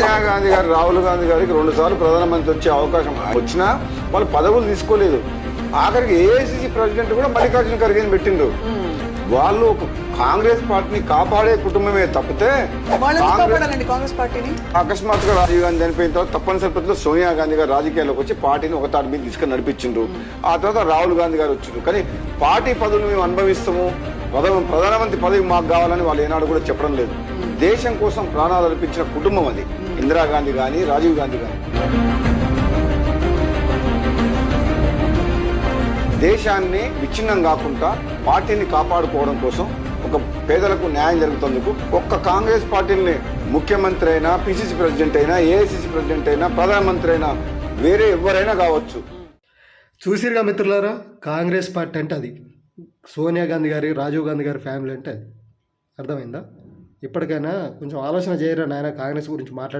సోనియా గాంధీ గారు రాహుల్ గాంధీ గారికి 2 సార్లు ప్రధానమంత్రి వచ్చే అవకాశం వచ్చినా వాళ్ళు పదవులు తీసుకోలేదు. ఆఖరికి ఏఐసిసి ప్రెసిడెంట్ కూడా మల్లికార్జున ఖర్గేని పెట్టిండ్రు. వాళ్ళు కాంగ్రెస్ పార్టీని కాపాడే కుటుంబమే తప్పితే కాంగ్రెస్ పార్టీని అకస్మాత్తుగా రాజీవ్ గాంధీ చనిపోయిన తర్వాత తప్పనిసరి పరిస్థితిలో సోనియా గాంధీ గారు రాజకీయాల్లోకి వచ్చి పార్టీని ఒక తాటి మీద తీసుకొని నడిపించిండ్రు. ఆ తర్వాత రాహుల్ గాంధీ గారు వచ్చిండ్రు. కానీ పార్టీ పదవులు మేము అనుభవిస్తాము, ప్రధానమంత్రి పదవి మాకు కావాలని వాళ్ళు ఏనాడు కూడా చెప్పడం లేదు. దేశం కోసం ప్రాణాలు అర్పించిన కుటుంబం అది. ఇందిరాగాంధీ కానీ రాజీవ్ గాంధీ కానీ దేశాన్ని విచ్ఛిన్నం కాకుండా పార్టీని కాపాడుకోవడం కోసం ఒక పేదలకు న్యాయం జరుగుతుందుకు ఒక్క కాంగ్రెస్ పార్టీని ముఖ్యమంత్రి అయినా, పిసిసి ప్రెసిడెంట్ అయినా, ఏఐసిసి ప్రెసిడెంట్ అయినా, ప్రధానమంత్రి అయినా, వేరే ఎవరైనా కావచ్చు. చూసిరుగా మిత్రులారా, కాంగ్రెస్ పార్టీ అంటే అది. సోనియా గాంధీ గారి, రాజీవ్ గాంధీ గారి ఫ్యామిలీ అంటే అది. అర్థమైందా? ఇప్పటికైనా కొంచెం ఆలోచన చేయరా నాయన, కాంగ్రెస్ గురించి మాట్లాడి